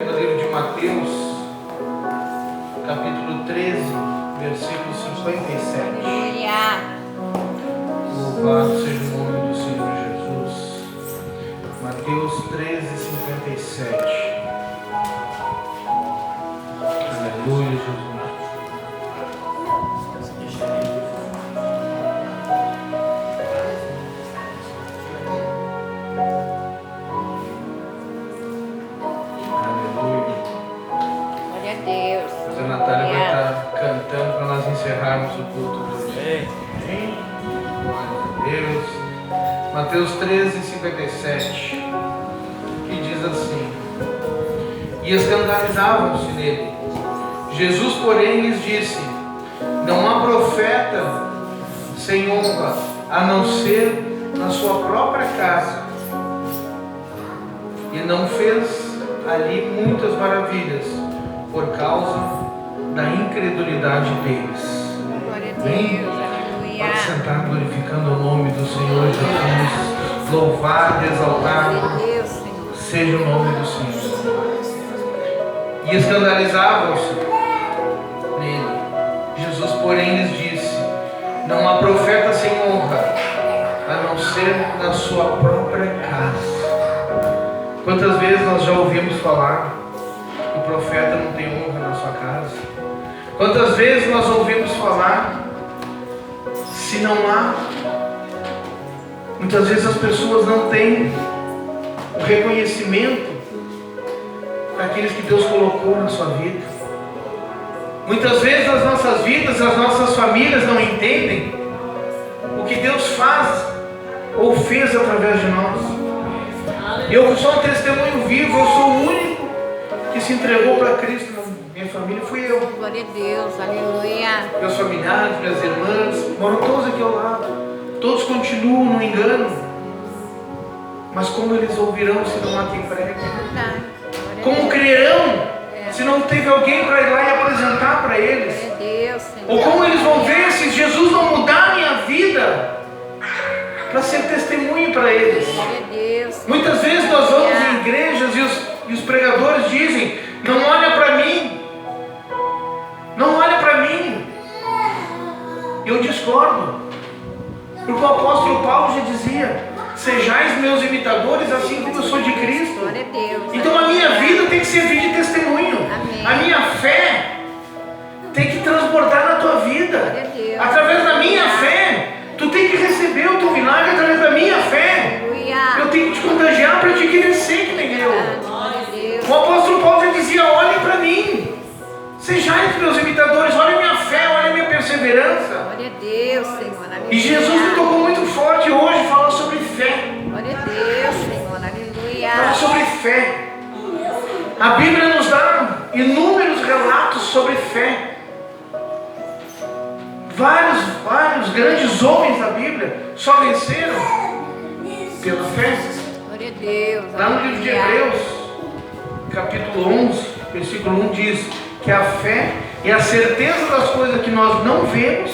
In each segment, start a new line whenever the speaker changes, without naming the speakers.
No livro de Mateus, capítulo 13, versículo 57. Louvado seja o nome do Senhor Jesus. Mateus 13, 57. Aleluia, Jesus. Cantando para nós encerrarmos o culto de hoje. Amém? Glória a Deus. Mateus 13, 57, que diz assim: E escandalizavam-se nele. Jesus, porém, lhes disse: Não há profeta sem honra, a não ser na sua própria casa. E não fez ali muitas maravilhas por causa da incredulidade deles.
Glória a Deus, aleluia.
Pode sentar glorificando o nome do Senhor Jesus. Louvado, exaltado seja o nome do Senhor. E escandalizavam-se nele. Jesus, porém, lhes disse: Não há profeta sem honra, a não ser na sua própria casa. Quantas vezes nós já ouvimos falar que o profeta não tem honra na sua casa? Quantas vezes nós ouvimos falar, se não há, muitas vezes as pessoas não têm o reconhecimento daqueles que Deus colocou na sua vida. Muitas vezes as nossas vidas, as nossas famílias não entendem o que Deus faz ou fez através de nós. Eu sou um testemunho vivo, eu sou o único que se entregou para Cristo. Minha família fui eu.
Glória a Deus, aleluia.
Meus familiares, minhas irmãs, moram todos aqui ao lado. Todos continuam no engano. Mas como eles ouvirão se não há quem pregue? Como crerão se não teve alguém para ir lá e apresentar para eles?
Glória a Deus, Senhor.
Ou como eles vão ver se Jesus não mudar a minha vida para ser testemunho para eles?
Glória a Deus, Senhor.
Muitas vezes nós vamos em igrejas e os pregadores dizem: Não olha para mim. Não olha para mim. Eu discordo. Porque o apóstolo Paulo já dizia: Sejais meus imitadores, assim como eu sou de Cristo.
Glória a Deus.
Então a minha vida tem que servir de testemunho.
Amém.
A minha fé tem que transbordar na tua vida.
Glória a Deus.
Através da minha fé, tu tem que receber o teu milagre através da minha fé.
Aleluia.
Eu tenho que te contagiar para te querer ser que nem eu.
Glória a Deus.
O apóstolo Paulo já dizia: Olhem para mim. Sejais meus imitadores, olha a minha fé, olha a minha perseverança.
Glória a Deus, Senhor, aleluia.
E Jesus me tocou muito forte hoje falar sobre fé.
Glória a Deus, Senhor, aleluia.
Falar sobre fé. A Bíblia nos dá inúmeros relatos sobre fé. Vários grandes homens da Bíblia só venceram pela fé.
Glória a Deus.
Lá no livro de Hebreus, capítulo 11, versículo 1 diz que a fé é a certeza das coisas que nós não vemos,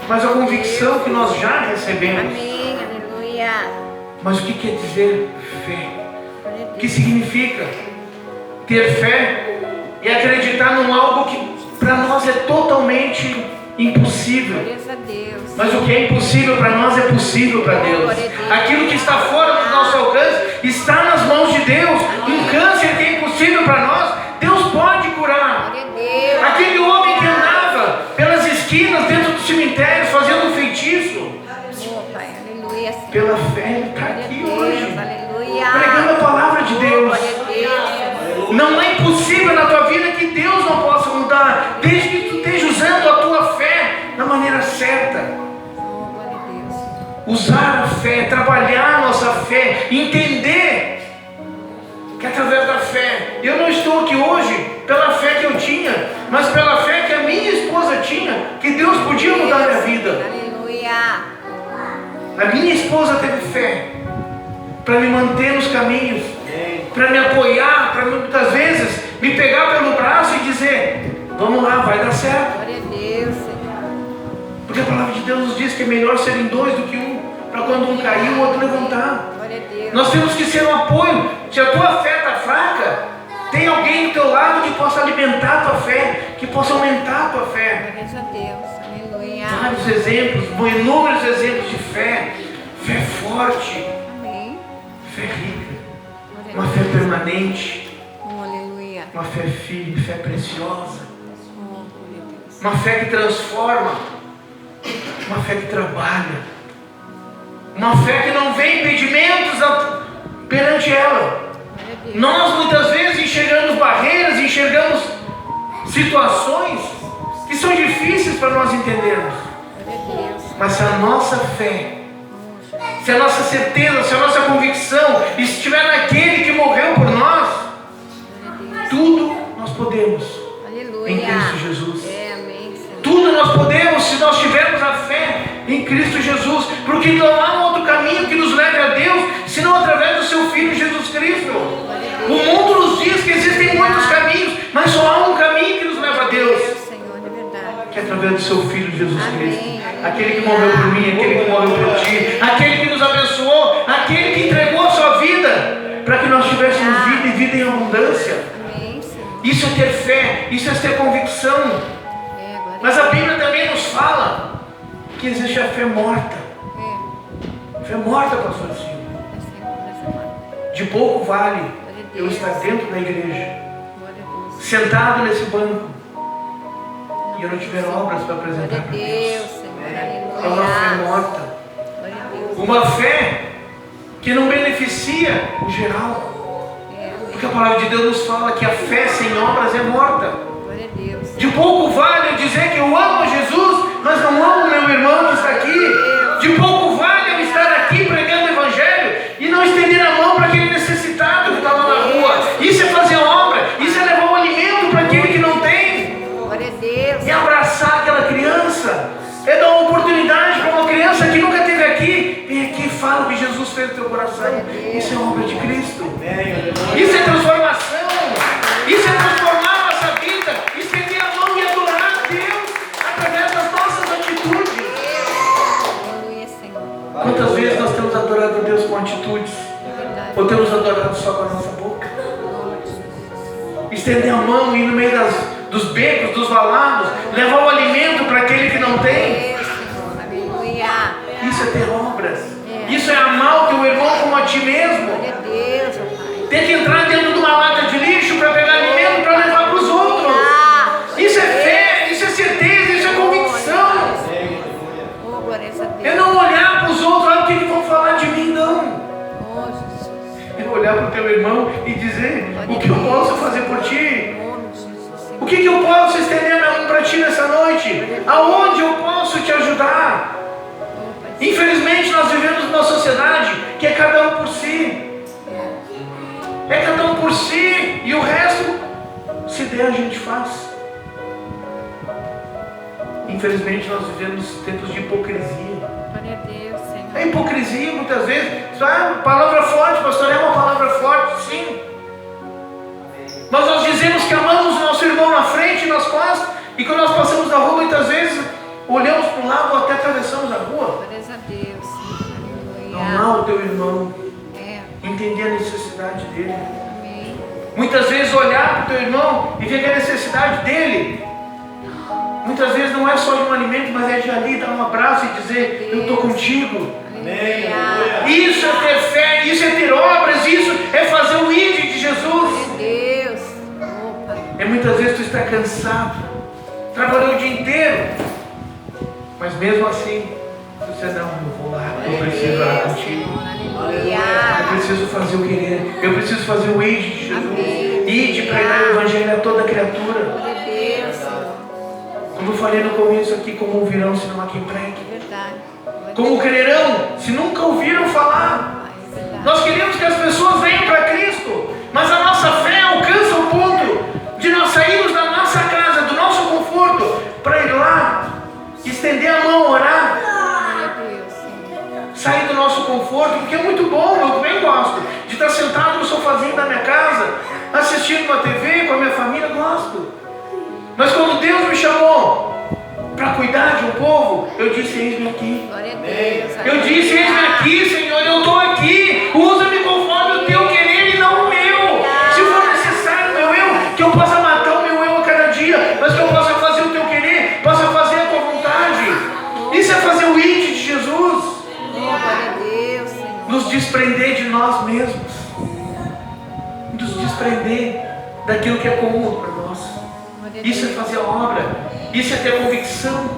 mas a convicção que nós já recebemos.
Amém, aleluia.
Mas o que quer dizer fé?
Glória a
O
Deus.
que significa ter fé? É acreditar num algo que para nós é totalmente impossível.
Glória a Deus.
Mas o que é impossível para nós é possível para Deus. Aquilo que está fora do nosso alcance está nas mãos de Deus. Um câncer que é impossível para nós, Deus pode curar.
Glória a Deus.
Aquele homem que andava pelas esquinas dentro do cemitério fazendo um feitiço,
Oh, Pai, aleluia, Senhor.
pela fé ele está
Glória a
aqui
Deus,
hoje,
aleluia.
pregando a palavra de Deus.
Glória a Deus.
Não é impossível na tua vida que Deus não possa mudar, desde que tu esteja usando a tua fé da maneira certa.
Oh, glória a Deus.
Usar a fé, trabalhar a nossa fé, entender que através da fé, eu não estou aqui hoje pela fé que eu tinha, mas pela fé que a minha esposa tinha, que Deus podia mudar a minha vida.
Aleluia.
A minha esposa teve fé para me manter nos caminhos, para me apoiar, para muitas vezes me pegar pelo braço e dizer: Vamos lá, vai dar certo.
Glória a Deus, Senhor.
Porque a palavra de Deus nos diz que é melhor serem dois do que um, para quando um cair, o outro levantar.
Glória a Deus.
Nós temos que ser um apoio. Se a tua fé está fraca, Tem alguém do teu lado que possa alimentar a tua fé, que possa aumentar a tua fé.
Glória a Deus. Aleluia.
Vários exemplos, inúmeros exemplos de fé. Fé forte,
Amém.
fé rica,
Glória
uma
a
fé
Deus.
permanente,
Oh, aleluia.
uma fé firme, fé preciosa,
Oh, glória a Deus.
uma fé que transforma, uma fé que trabalha, uma fé que não vê impedimentos perante ela.
Glória a Deus.
Nós muitas vezes enxergamos barreiras, enxergamos situações que são difíceis para nós entendermos.
Glória a Deus.
Mas se a nossa fé,
Oh, Jesus.
se a nossa certeza, se a nossa convicção estiver naquele que morreu por nós,
Glória a Deus.
tudo nós podemos
Aleluia.
em Cristo Jesus.
É, amém, Senhor.
Tudo nós podemos se nós tivermos a fé em Cristo Jesus, porque não há um outro caminho que nos leve a Deus, senão através do seu Filho Jesus Cristo. O mundo nos diz que existem muitos caminhos, mas só há um caminho que nos leva a Deus,
Senhor, é verdade.
que é através do seu Filho Jesus
Amém.
Cristo. Aquele que morreu por mim, aquele que morreu por ti, aquele que nos abençoou, aquele que entregou a sua vida, para que nós tivéssemos vida e vida em abundância.
Amém, Senhor.
Isso é ter fé, isso é ter convicção.
É, glória
Mas a Bíblia também nos fala que existe a fé morta. Fé morta, pastor Silvio.
É, Senhor, nessa hora.
De pouco vale
Glória a
eu
Deus.
estar dentro da igreja,
Glória a Deus.
sentado nesse banco, e eu não tiver obras para apresentar
Glória a
para
Deus,
Deus.
Senhor.
É uma fé
Aleluia.
morta.
Glória a Deus.
Uma fé que não beneficia o geral.
É, amém.
Porque a palavra de Deus nos fala que a fé sem obras é morta.
Glória a Deus.
De pouco vale eu dizer que eu amo Jesus, mas não amo meu irmão que está aqui. De pouco vale eu estar aqui pregando o Evangelho e não estender a mão para aquele necessitado que está lá na rua. Isso é fazer obra, isso é levar o alimento para aquele que não tem.
Glória a Deus.
É abraçar aquela criança, é dar uma oportunidade para uma criança que nunca esteve aqui. Vem aqui e fala o que Jesus fez no teu coração. Isso é obra de Cristo. Isso é transformação. Isso é transformar a nossa vida, estender a mão e adorar a Deus através das nossas atitudes.
Aleluia, Senhor.
Quantas vezes nós temos adorado a Deus com atitudes?
É verdade.
Ou temos adorado só com a nossa boca?
Glória a Jesus.
Estender a mão e ir no meio dos becos, dos valados, levar o alimento para aquele que não tem.
Deus, Senhor. Aleluia.
Isso é ter obras. Isso é amar o teu irmão como a ti mesmo.
Glória a Deus, ó Pai.
Ter que entrar dentro de uma lata de lixo para pegar alimento para levar para os outros. Isso é fé, isso é certeza, isso é convicção.
Oh, glória a Deus.
É não olhar para os outros, olha o que vão falar de mim, não.
Oh, Jesus.
É olhar para o teu irmão e dizer o que eu posso fazer por ti.
Em nome de Jesus.
O que eu posso estender a minha mão para ti nessa noite? Aonde eu posso te ajudar?
Oh, Pai.
Infelizmente nós vivemos numa sociedade que é cada um por si. É cada um por si e o resto, se der, a gente faz. Infelizmente nós vivemos tempos de hipocrisia.
Glória a Deus, Senhor.
É hipocrisia muitas vezes. Palavra forte, pastor, é uma palavra forte, sim. Mas nós dizemos que amamos o nosso irmão na frente e nas costas, e quando nós passamos na rua, muitas vezes olhamos para o lado ou até atravessamos a rua.
Glória a Deus, Senhor.
Não
Aleluia.
amar o teu irmão,
É.
entender a necessidade dele.
Amém.
Muitas vezes olhar para o teu irmão e ver a necessidade dele. Muitas vezes não é só de um alimento, mas é de ali dar um abraço e dizer, eu estou contigo.
Aleluia.
Isso é ter fé, isso é ter obras, isso é fazer o ID de Jesus.
Glória a Deus. Oh, Pai.
E muitas vezes tu está cansado, trabalhou o dia inteiro, mas mesmo assim, você não, eu vou lá, eu preciso orar contigo. Eu
Aleluia.
preciso fazer o querer, eu preciso fazer o ID de Jesus.
Amém.
ID, pregar o evangelho a toda criatura.
Glória a Deus, Senhor.
Como eu falei no começo aqui, como ouvirão se não há quem pregue?
É verdade. Glória a
Como crerão se nunca ouviram falar?
Deus, Pai. É verdade.
Nós queremos que as pessoas venham para Cristo, mas a nossa fé alcança o ponto de nós sairmos da nossa casa, do nosso conforto, para ir lá, estender a mão, orar,
Glória a Deus, Senhor.
sair do nosso conforto, porque é muito bom, eu também gosto de estar sentado no sofazinho da minha casa, assistindo uma TV com a minha família, gosto. Mas quando Deus me chamou para cuidar de um povo, eu disse, eis-me aqui.
Glória a Deus.
Eu disse, eis-me aqui, Senhor, eu estou aqui. Usa-me conforme o teu querer e não o meu. Se for necessário, meu desprender de nós mesmos, nos desprender daquilo que é comum para nós. Isso é fazer a obra, isso é ter convicção.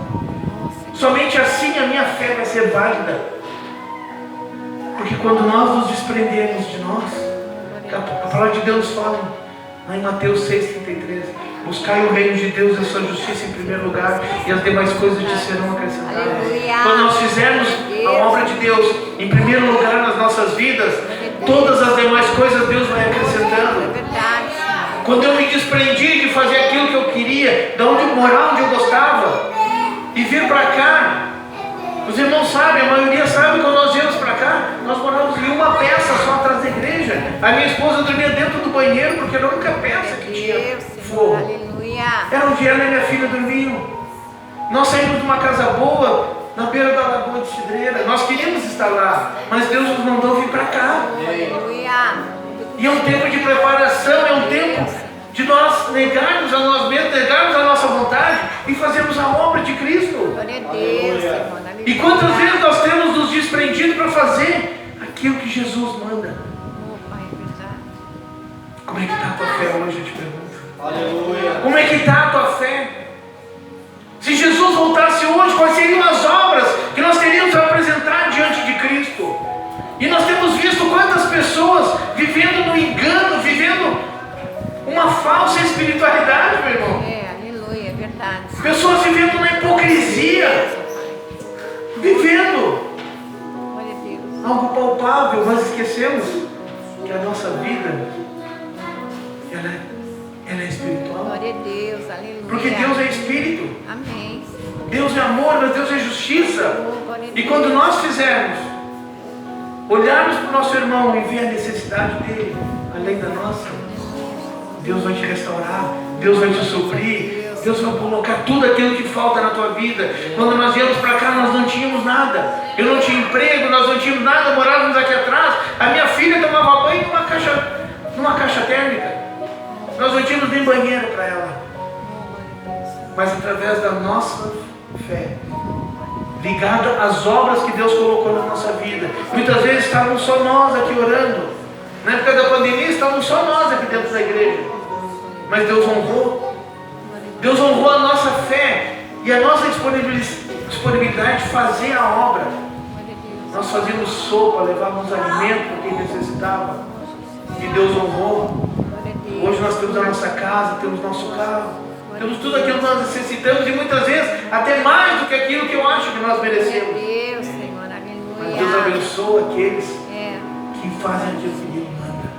Somente assim a minha fé vai ser válida. Porque quando nós nos desprendermos de nós, a palavra de Deus fala lá em Mateus 6,33: buscai o reino de Deus e a sua justiça em primeiro lugar, e as demais coisas te serão acrescentadas. Quando nós fizermos a obra de Deus em primeiro lugar nas nossas vidas, todas as demais coisas Deus vai acrescentando. Quando eu me desprendi de fazer aquilo que eu queria, de onde eu morava, onde eu gostava, e vir para cá, os irmãos sabem, a maioria sabe, quando nós viemos para cá, nós morávamos em uma peça só atrás da igreja. A minha esposa dormia dentro do banheiro, porque era a única peça que tinha fogo. Era onde ela e minha filha dormiam. Nós saímos de uma casa boa, na beira da Lagoa de Cidreira. Nós queríamos estar lá, mas Deus nos mandou vir para cá. E é um tempo de preparação, é um tempo de nós negarmos a nós mesmos, negarmos a nossa vontade e fazermos a obra de Cristo. E quantas vezes nós temos nos desprendido para fazer aquilo que Jesus manda? Como é que está a tua fé hoje, eu te pergunto? Aleluia. Como é que está a tua fé? Se Jesus voltasse hoje, quais seriam as obras que nós teríamos a apresentar diante de Cristo? E nós temos visto quantas pessoas vivendo no engano, vivendo uma falsa espiritualidade, meu irmão.
Aleluia, é verdade.
Pessoas vivendo na hipocrisia, vivendo algo palpável, mas esquecemos que a nossa vida, ela é espiritual.
Glória a Deus, aleluia.
Porque Deus é Espírito.
Amém.
Deus é amor, mas Deus é justiça. E quando nós fizermos, olharmos para o nosso irmão e ver a necessidade dele, além da nossa, Deus vai te restaurar, Deus vai te suprir, Deus vai colocar tudo aquilo que falta na tua vida. Quando nós viemos para cá, nós não tínhamos nada. Eu não tinha emprego, nós não tínhamos nada, morávamos aqui atrás. A minha filha tomava banho numa caixa térmica. Nós não tínhamos nem banheiro para ela. Mas através da nossa fé, ligada às obras que Deus colocou na nossa vida. Muitas vezes estávamos só nós aqui orando. Na época da pandemia estávamos só nós aqui dentro da igreja. Mas Deus honrou. Deus honrou a nossa fé e a nossa disponibilidade de fazer a obra. Nós fazíamos sopa, levávamos alimento para quem necessitava. E Deus honrou. Hoje nós temos a nossa casa, temos nosso carro, temos tudo aquilo que nós necessitamos e muitas vezes até mais do que aquilo que eu acho que nós merecemos. Mas Deus abençoa aqueles que fazem aquilo que Ele manda.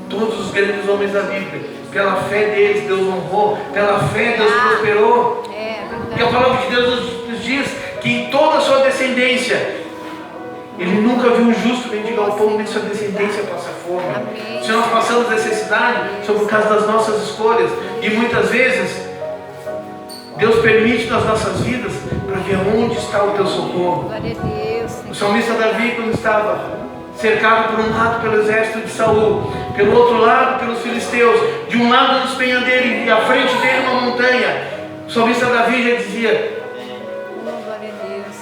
Todos os grandes homens da Bíblia, pela fé deles, Deus honrou, pela fé Deus prosperou. Porque a palavra de Deus nos diz que em toda a sua descendência, Ele nunca viu um justo mendigar ao pão, nem sua descendência passar fome. Se nós passamos necessidade, foi por causa das nossas escolhas. E muitas vezes, Deus permite nas nossas vidas para ver onde está o teu socorro. O salmista Davi, quando estava cercado por um lado pelo exército de Saul, pelo outro lado pelos filisteus, de um lado um despenhadeiro e à frente dele uma montanha, o salmista Davi já dizia: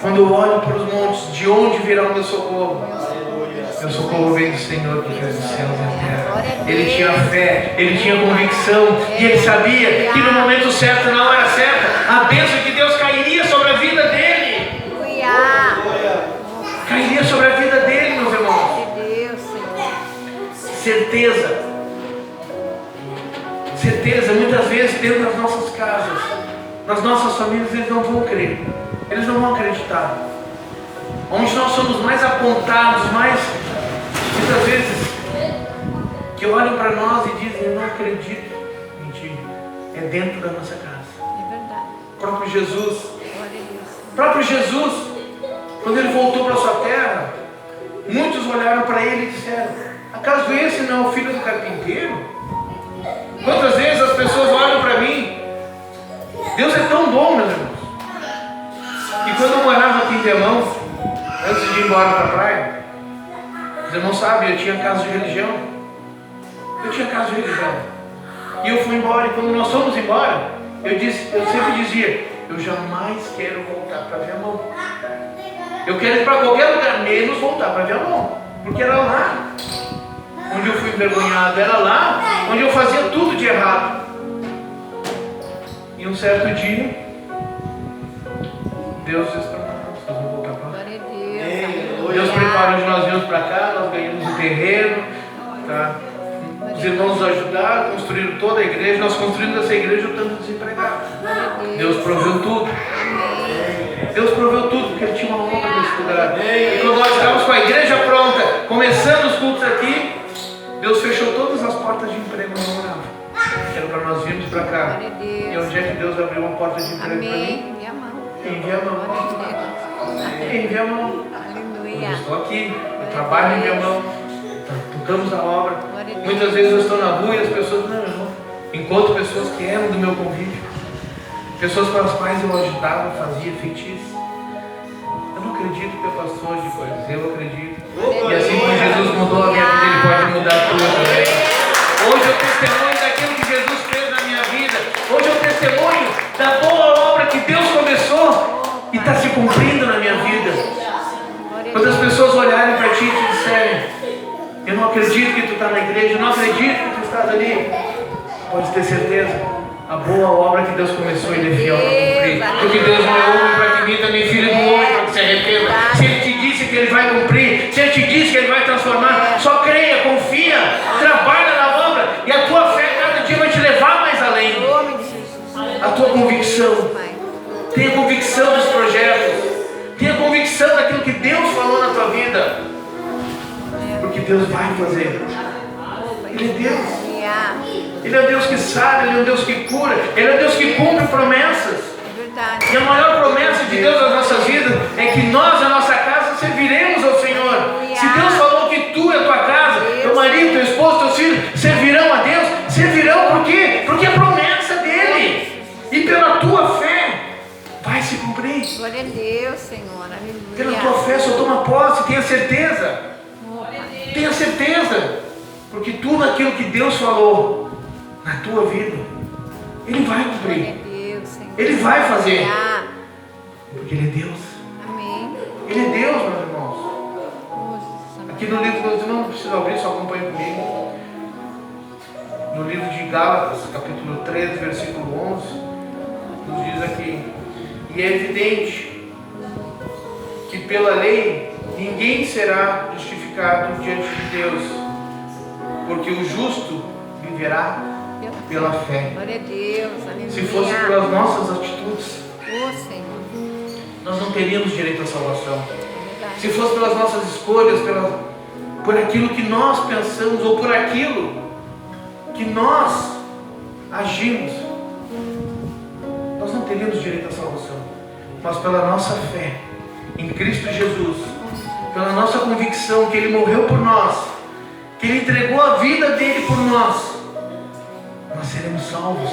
quando eu olho para os montes, de onde virá o meu socorro? Meu socorro vem do Senhor que fez os céus e a terra. Ele tinha fé, ele tinha convicção, e ele sabia que no momento certo, na hora certa, a bênção de Deus cairia sobre a vida dele. Cairia sobre a vida dele, meus irmãos. Certeza, muitas vezes dentro das nossas casas, nas nossas famílias, eles não vão crer. Eles não vão acreditar. Onde nós somos mais apontados, muitas vezes, que olham para nós e dizem: eu não acredito em ti. É dentro da nossa casa.
É verdade.
O próprio Jesus, quando ele voltou para a sua terra, muitos olharam para ele e disseram: acaso esse não é o filho do carpinteiro? Quantas vezes as pessoas olham para mim? Deus é tão bom, meus irmãos. E quando eu morava aqui em Viamão, antes de ir embora para a praia, os irmãos sabem, eu tinha casa de religião. E eu fui embora, e quando nós fomos embora, eu sempre dizia: eu jamais quero voltar para Viamão. Eu quero ir para qualquer lugar, menos voltar para Viamão. Porque era lá onde eu fui envergonhado, era lá onde eu fazia tudo de errado. E um certo dia, Deus disse para nós: nós vamos voltar para lá. Deus preparou de nós virmos para cá, nós ganhamos o terreno, tá? Os irmãos nos ajudaram, construíram toda a igreja, nós construímos essa igreja estando desempregados. Deus proveu tudo. Deus proveu tudo, porque Ele tinha uma obra nesse lugar. E quando nós estávamos com a igreja pronta, começando os cultos aqui, Deus fechou todas as portas de emprego onde eu morava. Era para nós virmos para cá. E onde é que Deus abriu uma porta de emprego para mim? Em Viamão. Em Viamão. Eu estou aqui, eu trabalho em Viamão, tocamos a obra. Muitas vezes eu estou na rua e as pessoas não. Encontro pessoas que eram do meu convívio, pessoas para as quais eu ajudava, fazia feitiço. Eu não acredito que eu pastor de coisas, eu acredito. E assim como Jesus mudou a minha vida, Ele pode mudar a tua também. Hoje eu testemunho daquilo que Jesus fez na minha vida. Hoje eu testemunho da boa obra que Deus começou e está se cumprindo na minha vida. Quando as pessoas olharem para ti e te disserem: eu não acredito que tu está na igreja, eu não acredito que tu estás ali, pode ter certeza, a boa obra que Deus começou, Ele é fiel para cumprir. Porque Deus não é homem para que minta, nem filho do homem para que se arrependa. Se Ele te disse que Ele vai cumprir, se Ele te disse que Ele vai transformar, só creia, confia, trabalha na obra, e a tua fé cada dia vai te levar mais além. A tua convicção, tenha convicção dos projetos, tenha convicção daquilo que Deus falou na tua vida, porque Deus vai fazer. Ele é Deus. Ele é o Deus que sabe, Ele é o Deus que cura, Ele é o Deus que cumpre promessas. E a maior promessa de Deus nas nossas vidas é que nós, a nossa casa, serviremos ao Senhor. Se Deus falou que tu e a tua casa, teu marido, teu esposo, teus filhos servirão a Deus, servirão por quê? Porque é promessa dEle. E pela tua fé vai se cumprir.
Glória a Deus, Senhor. Aleluia.
Pela tua fé só toma posse, tenha certeza. Tenha certeza. Porque tudo aquilo que Deus falou na tua vida, Ele vai cumprir. Ele vai fazer. Porque Ele é Deus.
Amém.
Ele é Deus, meus irmãos. Aqui no livro, você não precisa abrir, só acompanha comigo. No livro de Gálatas, capítulo 13, versículo 11, nos diz aqui: e é evidente que pela lei ninguém será justificado diante de Deus, porque o justo viverá pela fé.
Glória a Deus, aleluia.
Se fosse pelas nossas atitudes,
Senhor,
nós não teríamos direito à salvação. Se fosse pelas nossas escolhas, por aquilo que nós pensamos ou por aquilo que nós agimos, nós não teríamos direito à salvação. Mas pela nossa fé em Cristo Jesus, pela nossa convicção que Ele morreu por nós, que Ele entregou a vida dEle por nós seremos salvos.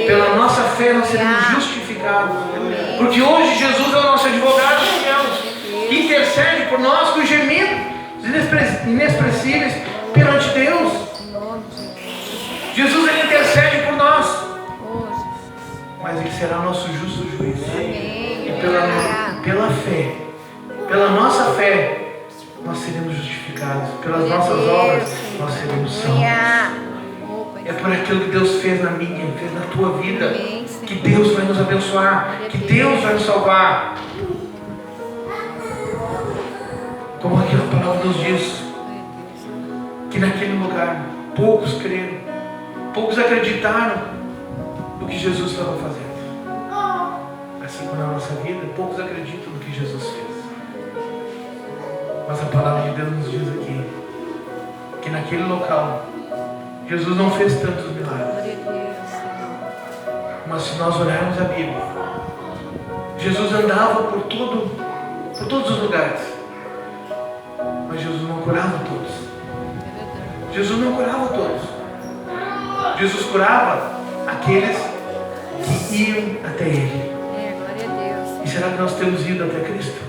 Pela nossa fé nós seremos justificados. Porque hoje Jesus é o nosso advogado dos céus, que intercede por nós com gemidos inexpressíveis perante Deus. Jesus, Ele intercede por nós, mas Ele será nosso justo juiz. E pela fé, pela nossa fé, nós seremos justificados. Pelas nossas obras, nós seremos salvos. É por aquilo que Deus fez na minha, fez na tua vida, que Deus vai nos abençoar, que Deus vai nos salvar. Como aquela palavra nos diz, que naquele lugar poucos creram, poucos acreditaram no que Jesus estava fazendo. Assim como na nossa vida, poucos acreditam no que Jesus fez. Mas a palavra de Deus nos diz aqui, que naquele local, Jesus não fez tantos milagres. Mas se nós olharmos a Bíblia, Jesus andava por todos os lugares. Mas Jesus não curava todos. Jesus não curava todos. Jesus curava aqueles que iam até Ele. E será que nós temos ido até Cristo?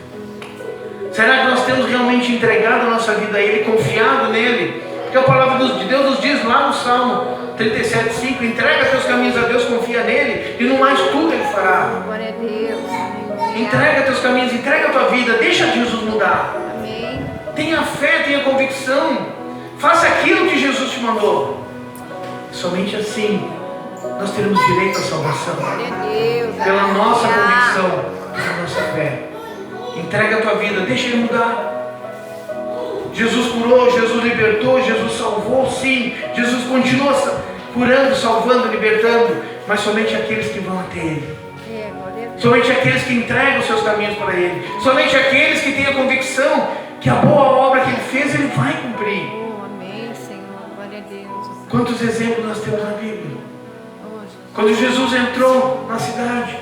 Será que nós temos realmente entregado a nossa vida a Ele, confiado nele? Porque a palavra de Deus nos diz lá no Salmo 37:5: entrega teus caminhos a Deus, confia nele, e no mais tudo Ele fará.
Glória a Deus.
Entrega teus caminhos, entrega a tua vida, deixa Jesus mudar.
Amém.
Tenha fé, tenha convicção. Faça aquilo que Jesus te mandou. Somente assim nós teremos direito à salvação.
Glória a Deus.
Pela nossa
Aleluia.
convicção, pela nossa fé. Entrega a tua vida, deixa Ele mudar. Jesus curou, Jesus libertou, Jesus salvou, sim. Jesus continua curando, salvando, libertando. Mas somente aqueles que vão até Ele.
Glória a Deus.
Somente aqueles que entregam os seus caminhos para Ele. Somente aqueles que têm a convicção que a boa obra que Ele fez, Ele vai cumprir.
Oh, amém, Senhor. Glória a Deus.
Quantos exemplos nós temos na Bíblia?
Oh, Jesus.
Quando Jesus entrou na cidade,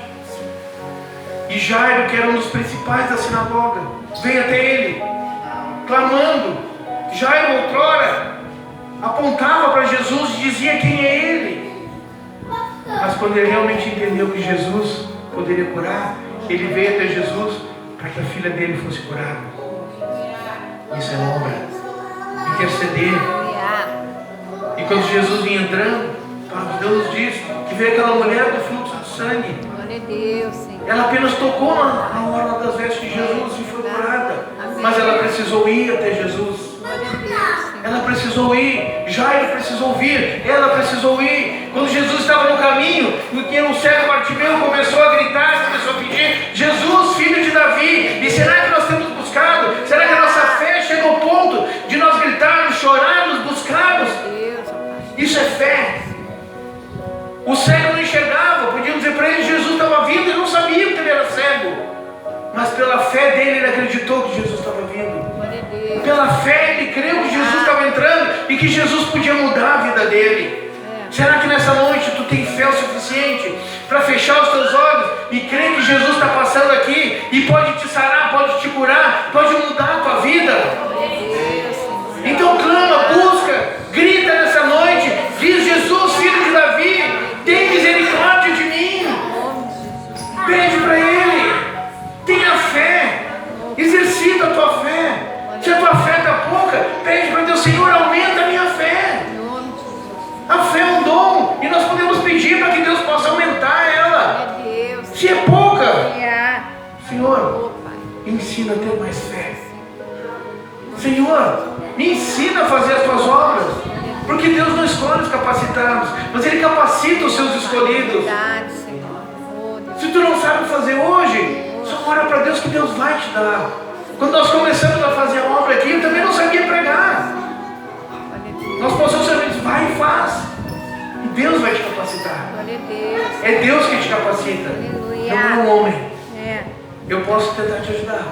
e Jairo, que era um dos principais da sinagoga, veio até Ele, clamando. Jairo, outrora, apontava para Jesus e dizia quem é Ele. Mas quando ele realmente entendeu que Jesus poderia curar, ele veio até Jesus para que a filha dele fosse curada. Isso é obra. Interceder. E quando Jesus vinha entrando, a palavra de Deus nos diz que veio aquela mulher do fluxo de sangue.
Glória a Deus, Senhor.
Ela apenas tocou na orla das vestes de Jesus e foi curada. Mas ela precisou ir até Jesus.
Glória a Deus, Senhor.
Ela precisou ir. Jairo precisou vir. Ela precisou ir. Quando Jesus estava no caminho, porque o cego Bartimeu começou a gritar, começou a pedir: Jesus, filho de Davi. E será que nós temos buscado? Será que a nossa fé chega ao ponto de nós gritarmos, chorarmos, buscarmos?
Deus, Pai.
Isso é fé. O cego não enxergava. Podiam dizer para ele: Jesus estava vindo. Ele não sabia que ele era cego. Mas pela fé dele, ele acreditou que Jesus estava vindo.
Glória a Deus.
Pela fé, ele creu que Jesus estava entrando e que Jesus podia mudar a vida dele. Será que nessa noite tu tem fé o suficiente para fechar os teus olhos e crer que Jesus está passando aqui e pode te sarar, pode te curar, pode mudar a tua vida?
Glória a Deus, Senhor.
Então clama, busca, grita nessa noite, diz: Jesus, filho de Davi, tem misericórdia de mim.
Em nome de Jesus.
Pede para Ele, tenha fé, exercita a tua fé. Se a tua fé está pouca, pede para Deus: Senhor, aumenta a minha fé.
Em nome de Jesus.
A fé é um dom e nós podemos pedir para que Deus possa aumentar ela.
Glória a Deus.
Se é pouca,
Aleluia.
Senhor,
Oh, Pai.
me ensina a ter mais fé. Senhor, me ensina a fazer as tuas obras. Porque Deus não escolhe os capacitados, mas Ele capacita os seus escolhidos.
Verdade, Senhor. Oh, Deus.
Se tu não sabe fazer hoje, só ora para Deus que Deus vai te dar. Quando nós começamos a fazer a obra aqui, eu também não sabia pregar.
Glória a Deus.
Nós passamos simplesmente: vai e faz. E Deus vai te capacitar.
Glória a Deus.
É Deus que te capacita,
Aleluia.
não é um homem.
É.
Eu posso tentar te ajudar,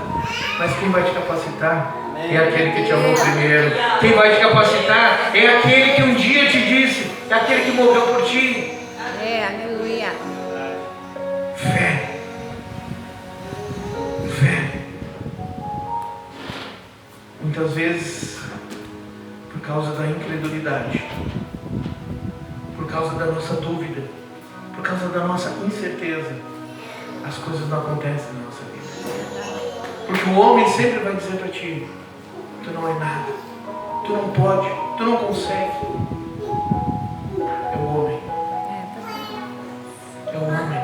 mas quem vai te capacitar é aquele que te amou primeiro. Quem vai te capacitar é aquele que um dia te disse, é aquele que morreu por ti.
É, aleluia.
Fé. Fé. Muitas vezes, por causa da incredulidade, por causa da nossa dúvida, por causa da nossa incerteza, as coisas não acontecem na nossa vida. Porque o homem sempre vai dizer para ti: tu não é nada, tu não pode, tu não consegue. É o homem. É o homem.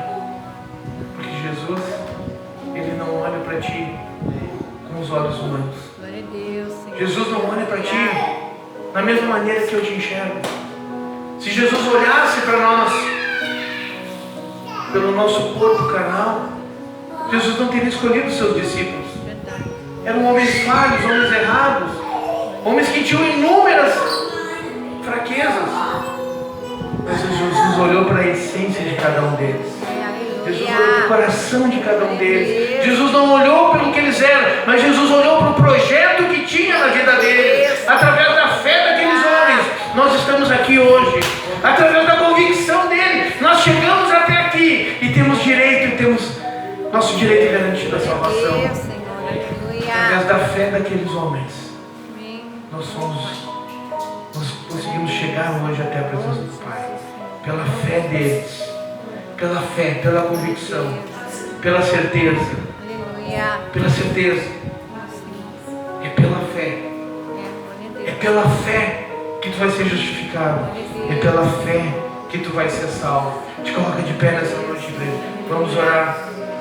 Porque Jesus, Ele não olha para ti com os olhos humanos.
Glória a Deus, Senhor.
Jesus não olha para ti da mesma maneira que eu te enxergo. Se Jesus olhasse para nós pelo nosso corpo carnal, Jesus não teria escolhido os seus discípulos.
Verdade.
Eram homens falhos, homens errados, homens que tinham inúmeras fraquezas. Mas Jesus olhou para a essência de cada um deles. Jesus olhou para o coração de cada um deles. Jesus não olhou pelo que eles eram, mas Jesus olhou para o projeto que tinha na vida deles. Através da fé daqueles homens, nós estamos aqui hoje. Através da convicção dele, nós chegamos até aqui e temos direito, e temos nosso direito garantido à salvação.
Deus, Senhor. Aleluia.
Através da fé daqueles homens,
Amém.
nós conseguimos chegar hoje até a presença do Pai. Pela fé deles, pela fé, pela convicção, pela certeza,
Aleluia.
pela certeza. É pela fé, é pela fé que tu vai ser justificado, é pela fé que tu vai ser salvo. Te coloca de pé nessa noite, igreja. Vamos orar.